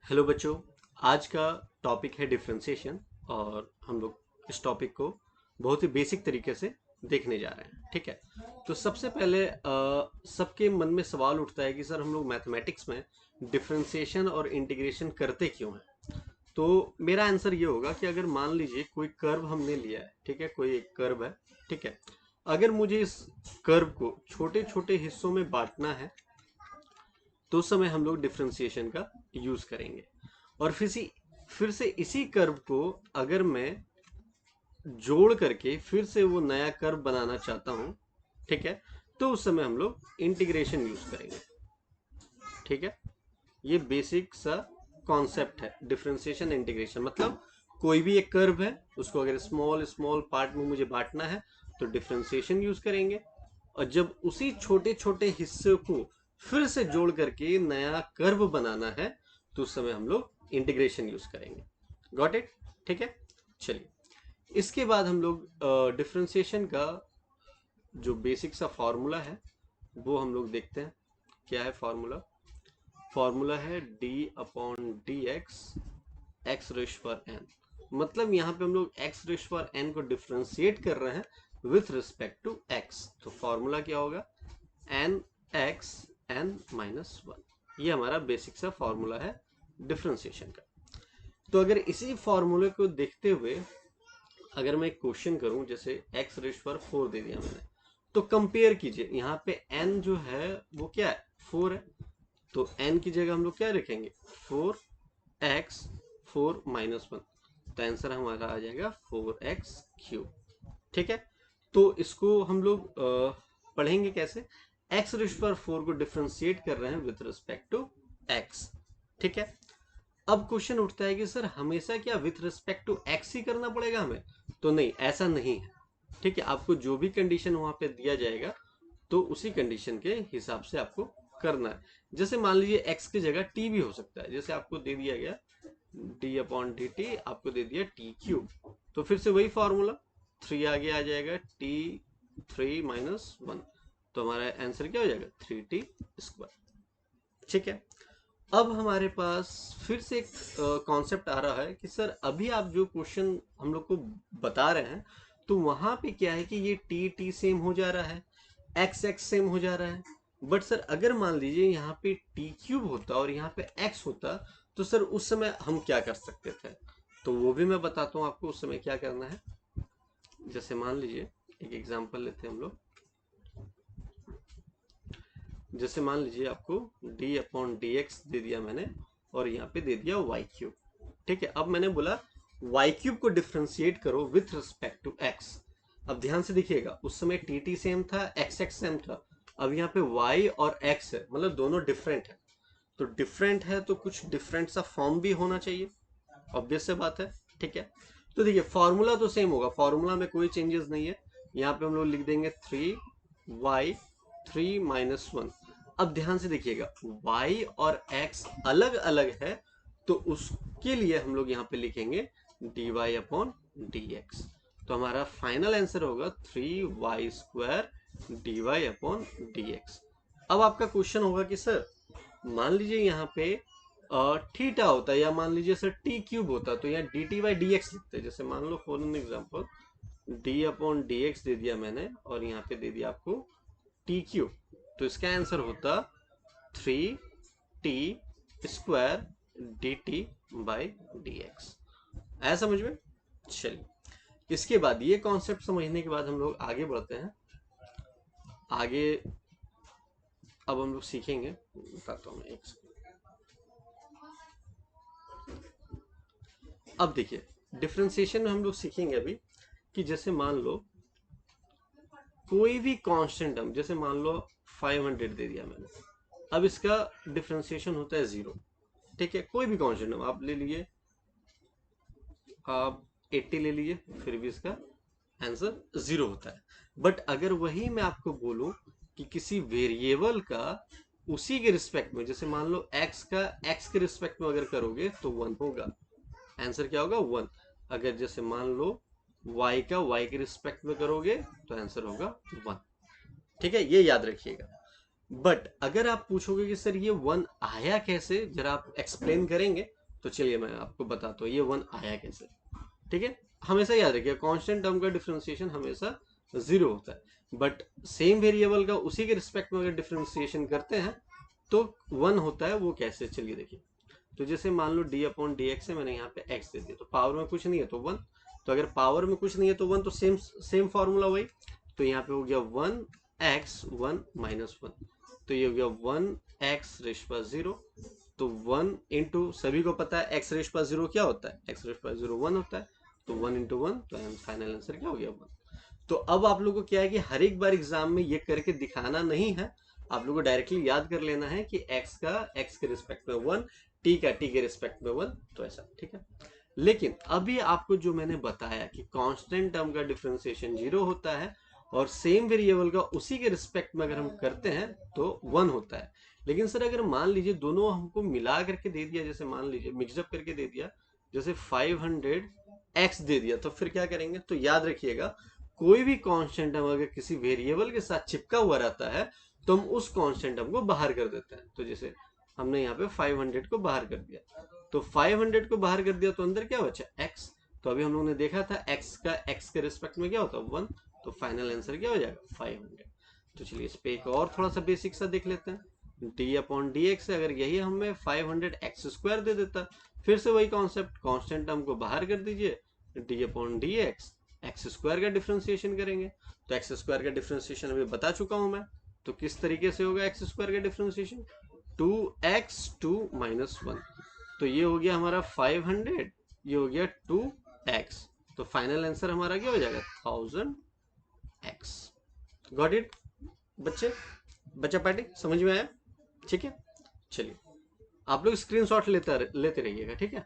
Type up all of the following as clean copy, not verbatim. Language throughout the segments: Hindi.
हेलो बच्चों। आज का टॉपिक है डिफरेंशिएशन और हम लोग इस टॉपिक को बहुत ही बेसिक तरीके से देखने जा रहे हैं। ठीक है, तो सबसे पहले सबके मन में सवाल उठता है कि सर हम लोग मैथमेटिक्स में डिफरेंशिएशन और इंटीग्रेशन करते क्यों हैं। तो मेरा आंसर ये होगा कि अगर मान लीजिए कोई कर्व हमने लिया है, ठीक है, कोई एक कर्व है, ठीक है, अगर मुझे इस कर्व को छोटे छोटे हिस्सों में बांटना है तो उस समय हम लोग डिफरेंशिएशन का यूज करेंगे। और फिर से इसी कर्व को अगर मैं जोड़ करके फिर से वो नया कर्व बनाना चाहता हूं, ठीक है, तो उस समय हम लोग इंटीग्रेशन यूज करेंगे। ठीक है, ये बेसिक सा कॉन्सेप्ट है डिफरेंशिएशन इंटीग्रेशन। मतलब कोई भी एक कर्व है, उसको अगर स्मॉल स्मॉल पार्ट में मुझे बांटना है तो डिफरेंशिएशन यूज करेंगे, और जब उसी छोटे छोटे हिस्से को फिर से जोड़ करके नया कर्व बनाना है तो उस समय हम लोग इंटीग्रेशन यूज करेंगे। Got it? ठीक है, चलिए इसके बाद हम लोग डिफरेंशिएशन का जो बेसिक सा फॉर्मूला है वो हम लोग देखते हैं। क्या है फॉर्मूला? फॉर्मूला है D upon D x x रेश पर एन। मतलब यहाँ पे हम लोग एक्स रेश पर एन को डिफ्रेंशिएट कर रहे हैं विथ रिस्पेक्ट टू एक्स। तो फॉर्मूला क्या होगा? N x n minus one. ये हमारा बेसिक सा फॉर्मूला है डिफ्रेंशिएशन का। तो अगर इसी फॉर्मूले को देखते हुए अगर मैं एक क्वेश्चन करूं, जैसे एक्स रेश पर 4 दे दिया मैंने, तो कंपेयर कीजिए। यहाँ पे n जो है वो क्या है? 4 है। तो n की जगह हम लोग क्या रखेंगे? 4x 4 minus one. तो आंसर हमारा आ जाएगा 4x क्यूब। ठीक है, तो इसको हम लोग पढ़ेंगे कैसे? एक्स रेश पर 4 को डिफ्रेंशिएट कर रहे हैं विथ रिस्पेक्ट टू x। ठीक है, अब क्वेश्चन उठता है कि सर हमेशा क्या विथ रिस्पेक्ट टू एक्स ही करना पड़ेगा हमें? तो नहीं, ऐसा नहीं है। ठीक है, आपको जो भी कंडीशन वहां पे दिया जाएगा तो उसी कंडीशन के हिसाब से आपको करना है। जैसे मान लीजिए एक्स की जगह टी भी हो सकता है। जैसे आपको दे दिया गया डी अपॉन डी टी, आपको दे दिया टी क्यूब, तो फिर से वही फॉर्मूला 3 आगे आ जाएगा, टी 3 माइनस वन। तो हमारा आंसर क्या हो जाएगा? 3t square. ठीक है, अब हमारे पास फिर से एक कॉन्सेप्ट आ रहा है कि सर अभी आप जो क्वेश्चन हम लोग को बता रहे हैं तो वहां पे क्या है कि ये टी टी सेम हो जा रहा है, एक्स एक्स सेम हो जा रहा है। बट सर अगर मान लीजिए यहाँ पे टी क्यूब होता और यहाँ पे एक्स होता तो सर उस समय हम क्या कर सकते थे? तो वो भी मैं बताता हूँ आपको उस समय क्या करना है। जैसे मान लीजिए एक एग्जांपल लेते हैं हम लोग। जैसे मान लीजिए आपको d अपॉन डी एक्स दे दिया मैंने और यहाँ पे दे दिया वाई क्यूब। ठीक है, अब मैंने बोला वाई क्यूब को डिफ्रेंशिएट करो विथ रिस्पेक्ट टू x। अब ध्यान से देखिएगा, उस समय टी टी सेम था, एक्स एक्स सेम था। अब यहाँ पे y और x है, मतलब दोनों डिफरेंट है। तो डिफरेंट है तो कुछ डिफरेंट सा फॉर्म भी होना चाहिए, ऑब्वियस से बात है। ठीक है, तो देखिए फॉर्मूला तो सेम होगा, फॉर्मूला में कोई चेंजेस नहीं है। यहाँ पे हम लोग लिख देंगे 3y 3 माइनस वन। अब ध्यान से देखिएगा y और x अलग अलग है, तो उसके लिए हम लोग यहाँ पे लिखेंगे dy अपॉन डी एक्स। तो हमारा फाइनल आंसर होगा 3y square d y upon D x. अब आपका क्वेश्चन होगा कि सर मान लीजिए यहाँ पे थीटा होता है, या मान लीजिए सर टी क्यूब होता तो यहाँ D T by D X लिखते। जैसे मान लो for an example D upon D X दे दिया मैंने और यहाँ पे दे दिया आपको टी क्यूब, तो इसका आंसर होता 3t square D T by D x. आया समझ में? चलिए इसके बाद ये कॉन्सेप्ट समझने के बाद हम लोग आगे बढ़ते हैं। आगे अब हम लोग सीखेंगे, बताता हूँ मैं एक सेकंड। अब देखिए डिफरेंशिएशन में हम लोग सीखेंगे अभी कि जैसे मान लो कोई भी कांस्टेंट टर्म, जैसे मान लो 500 दे दिया मैंने, अब इसका डिफरेंशिएशन होता है 0। ठीक है, कोई भी कांस्टेंट टर्म आप ले लिए, आप 80 ले लिए, फिर भी इसका आंसर 0 होता है। बट अगर वही मैं आपको बोलूं कि किसी वेरिएबल का उसी के रिस्पेक्ट में, जैसे मान लो x का x के रिस्पेक्ट में अगर करोगे तो 1 होगा, आंसर क्या होगा? 1। अगर जैसे मान लो y का y के रिस्पेक्ट में करोगे तो आंसर होगा 1। ठीक है, ये याद रखिएगा। बट अगर आप पूछोगे कि सर ये 1 आया कैसे, जरा आप एक्सप्लेन करेंगे, तो चलिए मैं आपको बताता हूँ ये 1 आया कैसे। ठीक है, हमेशा याद रखिए कांस्टेंट टर्म का डिफरेंशिएशन हमेशा 0 होता है, बट सेम वेरिएबल का उसी के रिस्पेक्ट में अगर डिफरेंशिएशन करते हैं तो 1 होता है। वो कैसे, चलिए देखिए। तो जैसे मान लो डी अपॉन डी एक्स है, मैंने यहाँ पे x दे दिया, तो पावर में कुछ नहीं है तो 1। तो अगर पावर में कुछ नहीं है तो 1, तो सेम सेम फॉर्मूला वही। तो यहाँ पे हो गया 1x 1 माइनस 1, तो ये हो गया 1x रेश पर 0। तो 1 इंटू, सभी को पता है x रेश पर 0 क्या होता है, x रेश पर 0 1 होता है, तो 1 इंटू 1, तो फाइनल आंसर क्या हो गया 1। तो अब आप लोगों को क्या है कि हर एक बार एग्जाम में ये करके दिखाना नहीं है, आप लोगों को डायरेक्टली याद कर लेना है कि x का x के रिस्पेक्ट में 1, t का t के रिस्पेक्ट में 1, तो ऐसा। ठीक है, लेकिन अभी आपको जो मैंने बताया कि कांस्टेंट टर्म का डिफरेंशिएशन 0 होता है और सेम वेरिएबल का उसी के रिस्पेक्ट में अगर हम करते हैं तो 1 होता है। लेकिन सर अगर मान लीजिए दोनों हमको मिला करके दे दिया, जैसे मान लीजिए मिक्सअप करके दे दिया, जैसे 500x दे दिया, तो फिर क्या करेंगे। तो याद रखिएगा कोई भी कांस्टेंट टर्म अगर किसी वेरिएबल के साथ चिपका हुआ रहता है तो हम उस कांस्टेंट टर्म को बाहर कर देते हैं। तो जैसे हमने यहाँ पे 500 को बाहर कर दिया, तो 500 को बाहर कर दिया तो अंदर क्या बचा x। तो अभी हम लोगों ने देखा था x का x के रिस्पेक्ट में क्या होता है 1, तो फाइनल आंसर क्या हो जाएगा 500। तो चलिए इस पे एक और थोड़ा सा बेसिक सा देख लेते हैं। डी अपॉन डी एक्स, अगर यही हमें 500x² दे देता, फिर से वही कॉन्सेप्ट, कांस्टेंट टर्म को बाहर कर दीजिए, D upon D x, x² का डिफरेंशिएशन करेंगे। तो x² का डिफरेंशिएशन अभी बता चुका हूं मैं, तो किस तरीके से होगा x² का डिफरेंशिएशन, 2x 2 माइनस 1, तो ये हो गया हमारा 500, ये हो गया 2x, तो फाइनल आंसर हमारा क्या हो जाएगा 1000x। गॉट इट बच्चे, बच्चा पार्टी समझ में आया। ठीक है, चलिए आप लोग स्क्रीनशॉट लेते रहिएगा, ठीक है,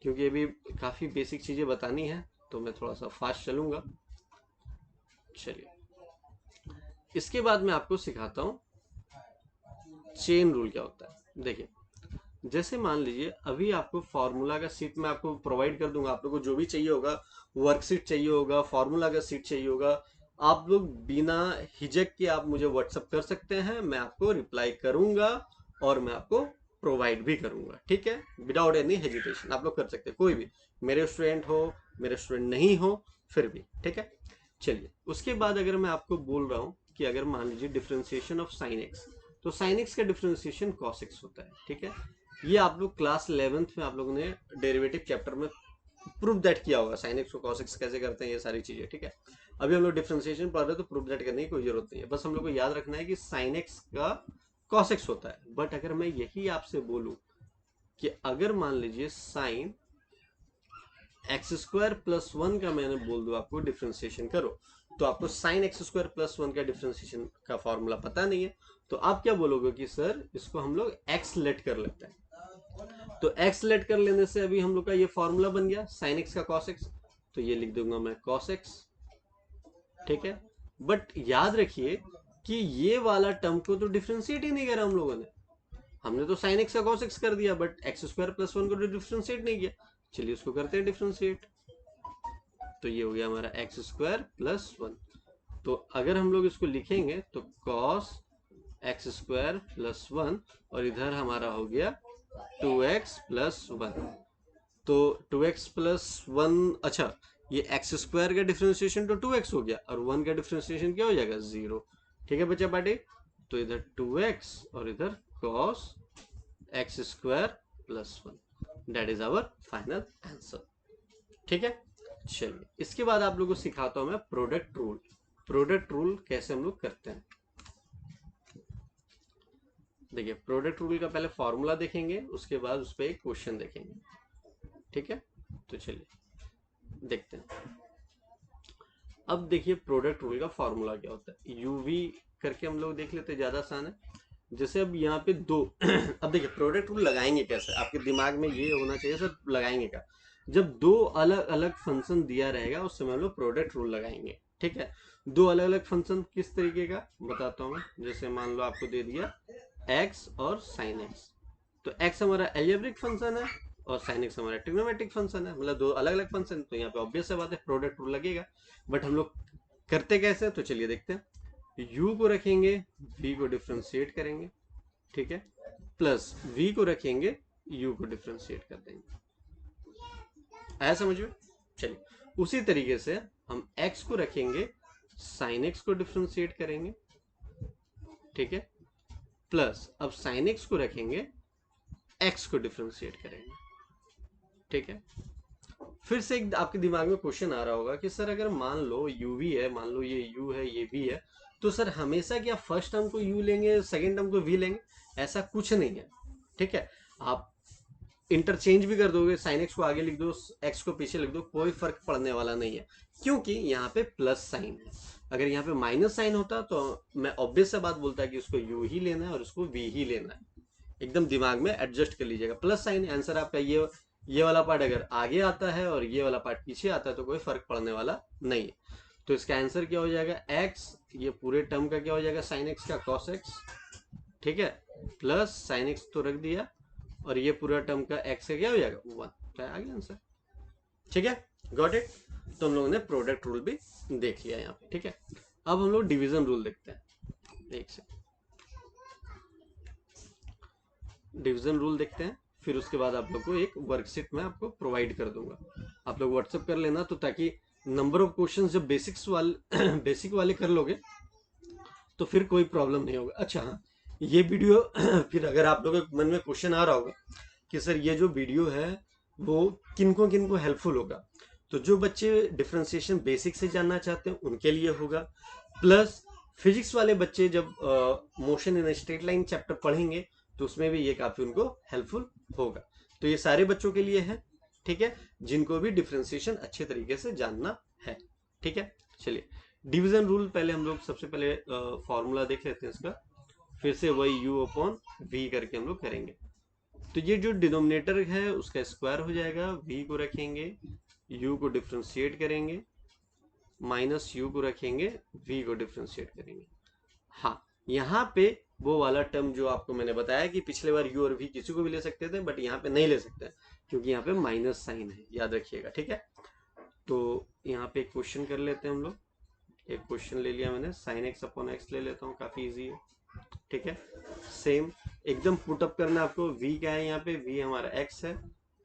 क्योंकि अभी काफी बेसिक चीजें बतानी है तो मैं थोड़ा सा फास्ट चलूंगा। चलिए इसके बाद मैं आपको सिखाता हूं चेन रूल क्या होता है। देखिए जैसे मान लीजिए अभी आपको फॉर्मूला का सीट मैं आपको प्रोवाइड कर दूंगा, आप लोगों को जो भी चाहिए होगा, वर्कशीट चाहिए होगा, फॉर्मूला का सीट चाहिए होगा, आप लोग बिना हिचक के आप मुझे व्हाट्सअप कर सकते हैं, मैं आपको रिप्लाई करूंगा और मैं आपको प्रोवाइड भी करूंगा। ठीक है, विदाउट एनी हेजिटेशन आप लोग कर सकते हैं, कोई भी, मेरे स्टूडेंट हो मेरे स्टूडेंट नहीं हो फिर भी। ठीक है, चलिए उसके बाद अगर मैं आपको बोल रहा हूं कि अगर मान लीजिए डिफरेंशिएशन ऑफ साइन एक्स, तो साइन एक्स का डिफरेंशिएशन कॉस एक्स होता है। ठीक है, ये आप लोग क्लास 11th में आप लोगों ने डेरिवेटिव चैप्टर में प्रूफ दैट किया होगा, साइन एक्स को कॉस एक्स कैसे करते हैं, ये सारी चीजें। ठीक है, अभी हम लोग डिफरेंशिएशन पढ़ रहे हैं तो प्रूफ दैट करने की कोई जरूरत नहीं है, बस हम लोग को याद रखना है कि साइन एक्स का कॉस एक्स होता है। बट अगर मैं यही आपसे बोलूं कि अगर मान लीजिए साइन x² प्लस 1 का मैंने बोल दूं आपको डिफरेंशिएशन करो, तो आपको साइन x² प्लस 1 का डिफरेंशिएशन का फॉर्मूला पता नहीं है, तो आप क्या बोलोगे कि सर इसको हम लोग x लेट कर लेते हैं। तो x लेट कर लेने से अभी हम लोग का ये फॉर्मूला बन गया साइन x का cos x, तो ये लिख दूंगा मैं cos x। ठीक है, बट याद रखिए कि ये वाला टर्म को तो डिफरेंशिएट ही नहीं करा हम लोगों ने, हमने तो साइन x का cos x कर दिया, बट x² प्लस 1 को तो डिफरेंशिएट नहीं किया। चलिए उसको करते हैं डिफरेंशिएट, तो ये हो गया हमारा x² प्लस 1। तो अगर हम लोग इसको लिखेंगे तो cos x² प्लस 1 और इधर हमारा हो गया 2x प्लस 1, तो 2x प्लस 1, अच्छा ये x² का डिफरेंशिएशन तो 2x हो गया और 1 का डिफरेंशिएशन क्या हो जाएगा 0। ठीक है बच्चा पार्टी, तो इधर 2x और इधर cos x² plus 1, that is our final answer. ठीक है, चलिए इसके बाद आप लोगों को सिखाता हूं मैं प्रोडक्ट रूल। प्रोडक्ट रूल कैसे हम लोग करते हैं, देखिए प्रोडक्ट रूल का पहले फॉर्मूला देखेंगे, उसके बाद उस पर एक क्वेश्चन देखेंगे। ठीक है, तो चलिए देखते हैं। अब देखिए प्रोडक्ट रूल का फॉर्मूला क्या होता है, यूवी करके हम लोग देख लेते हैं, ज्यादा आसान है। जैसे अब यहाँ पे दो अब देखिए प्रोडक्ट रूल लगाएंगे कैसे, आपके दिमाग में ये होना चाहिए सर लगाएंगे का, जब दो अलग अलग फंक्शन दिया रहेगा उस समय हम लोग प्रोडक्ट रूल लगाएंगे। ठीक है, दो अलग अलग फंक्शन किस तरीके का बताता हूँ मैं। जैसे मान लो आपको दे दिया x और sin x, तो x हमारा एल्जेब्रिक फंक्शन है और sin x हमारा ट्रिग्नोमेट्रिक फंक्शन है, मतलब दो अलग अलग फंक्शन, तो यहाँ पे ऑब्वियस बात है प्रोडक्ट रूल लगेगा। बट हम लोग करते कैसे, तो चलिए देखते हैं। u को रखेंगे, v को डिफ्रेंशिएट करेंगे, ठीक है, प्लस v को रखेंगे u को डिफ्रेंशिएट कर देंगे। आया समझ में? चलिए, उसी तरीके से हम x को रखेंगे, sin x को डिफ्रेंशिएट करेंगे, ठीक है, प्लस अब sin x को रखेंगे, x को डिफ्रेंशिएट करेंगे, ठीक है। फिर से एक आपके दिमाग में क्वेश्चन आ रहा होगा कि सर अगर मान लो u भी है, मान लो ये u है ये v है, तो सर हमेशा क्या फर्स्ट टर्म को u लेंगे सेकंड टर्म को v लेंगे? ऐसा कुछ नहीं है, ठीक है। आप इंटरचेंज भी कर दोगे, साइन एक्स को आगे लिख दो, एक्स को पीछे लिख दो, कोई फर्क पड़ने वाला नहीं है, क्योंकि यहाँ पे प्लस साइन है। अगर यहाँ पे माइनस साइन होता तो मैं ऑब्वियस सा बात बोलता कि उसको यू ही लेना है और उसको वी ही लेना है। एकदम दिमाग में एडजस्ट कर लीजिएगा, प्लस साइन आंसर आपका ये वाला पार्ट अगर आगे आता है और ये वाला पार्ट पीछे आता है तो कोई फर्क पड़ने वाला नहीं है। तो इसका आंसर क्या हो जाएगा, एक्स, ये पूरे टर्म का क्या हो जाएगा, साइन एक्स का कॉस एक्स, ठीक है, प्लस साइन एक्स तो रख दिया, और ये पूरा टर्म का एक्स का क्या हो जाएगा, 1। क्या आ गया आंसर? ठीक है, गॉट इट। तो हम लोगों ने प्रोडक्ट रूल भी देख लिया यहाँ पे, ठीक है। अब हम लोग डिवीजन रूल देखते हैं, एक से डिवीजन रूल देखते हैं, फिर उसके बाद आप लोग को एक वर्कशीट में आपको प्रोवाइड कर दूंगा, आप लोग व्हाट्सएप कर लेना, तो ताकि नंबर ऑफ क्वेश्चन जब बेसिक्स वाले बेसिक वाले कर लोगे तो फिर कोई प्रॉब्लम नहीं होगा। अच्छा हाँ, ये वीडियो फिर अगर आप लोगों के मन में क्वेश्चन आ रहा होगा कि सर ये जो वीडियो है वो किनको किनको हेल्पफुल होगा, तो जो बच्चे डिफरेंशिएशन बेसिक से जानना चाहते हैं उनके लिए होगा, प्लस फिजिक्स वाले बच्चे जब motion in straight line chapter पढ़ेंगे तो उसमें भी ये काफी उनको हेल्पफुल होगा। तो ये सारे बच्चों के लिए है, ठीक है, जिनको भी डिफरेंशिएशन अच्छे तरीके से जानना है, ठीक है। चलिए, डिवीजन रूल पहले हम लोग सबसे पहले फॉर्मूला देख लेते हैं इसका, फिर से वही u अपॉन v करके हम लोग करेंगे। तो ये जो डिनोमिनेटर है उसका स्क्वायर हो जाएगा, v को रखेंगे, u को डिफ्रेंशिएट करेंगे, माइनस u को रखेंगे, v को डिफ्रेंशिएट करेंगे। हाँ, यहाँ पे वो वाला टर्म जो आपको मैंने बताया कि पिछले बार u और v किसी को भी ले सकते थे, बट यहाँ पे नहीं ले सकते क्योंकि यहाँ पे माइनस साइन है, याद रखिएगा, ठीक है। तो यहाँ पे एक क्वेश्चन कर लेते हैं हम लोग, एक क्वेश्चन ले लिया मैंने, साइन एक्स अपॉन एक्स ले लेता हूँ, काफी इजी है, ठीक है। सेम एकदम पुटअप करना आपको, v क्या है यहाँ पे, v हमारा x है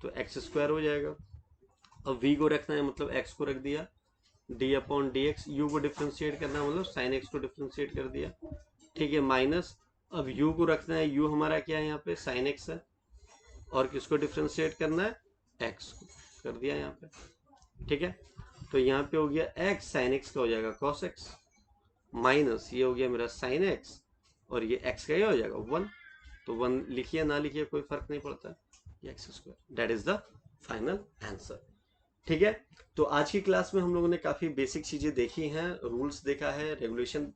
तो एक्स स्क्वायर हो जाएगा। अब v को रखना है मतलब x को रख दिया, d upon D x, you को डिफ्रेंशिएट करना है मतलब साइन एक्स को डिफ्रेंशिएट कर दिया, ठीक है, माइनस अब u को रखना है, u हमारा क्या है यहाँ पे, साइन एक्स है, और किसको डिफ्रेंशिएट करना है, x को कर दिया यहाँ पे, ठीक है। तो यहाँ पे हो गया x, साइन एक्स का हो जाएगा cos x, माइनस ये हो गया मेरा साइन x, और ये x का क्या हो जाएगा 1, तो 1 लिखिए ना लिखिए कोई फर्क नहीं पड़ता, ये x square, that is the final answer, ठीक है। तो आज की क्लास में हम लोगों ने काफी बेसिक चीजें देखी हैं, रूल्स देखा है, रेगुलेशन,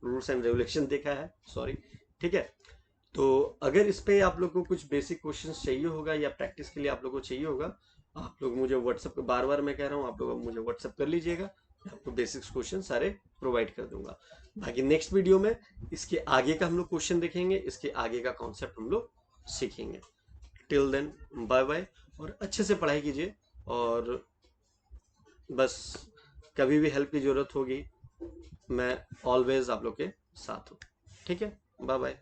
रूल्स एंड रेगुलेशन देखा है, सॉरी, ठीक है। तो अगर इस पे आप लोग को कुछ बेसिक क्वेश्चंस चाहिए होगा या प्रैक्टिस के लिए आप लोग को चाहिए होगा, आप लोग मुझे व्हाट्सएप, बार बार मैं कह रहा हूँ, आप लोग मुझे व्हाट्सएप कर लीजिएगा, मैं आपको बेसिक्स क्वेश्चन सारे प्रोवाइड कर दूंगा। बाकी नेक्स्ट वीडियो में इसके आगे का हम लोग क्वेश्चन देखेंगे, इसके आगे का कॉन्सेप्ट हम लोग सीखेंगे। टिल देन बाय बाय, और अच्छे से पढ़ाई कीजिए, और बस कभी भी हेल्प की जरूरत होगी मैं ऑलवेज आप लोग के साथ हूँ, ठीक है, बाय बाय।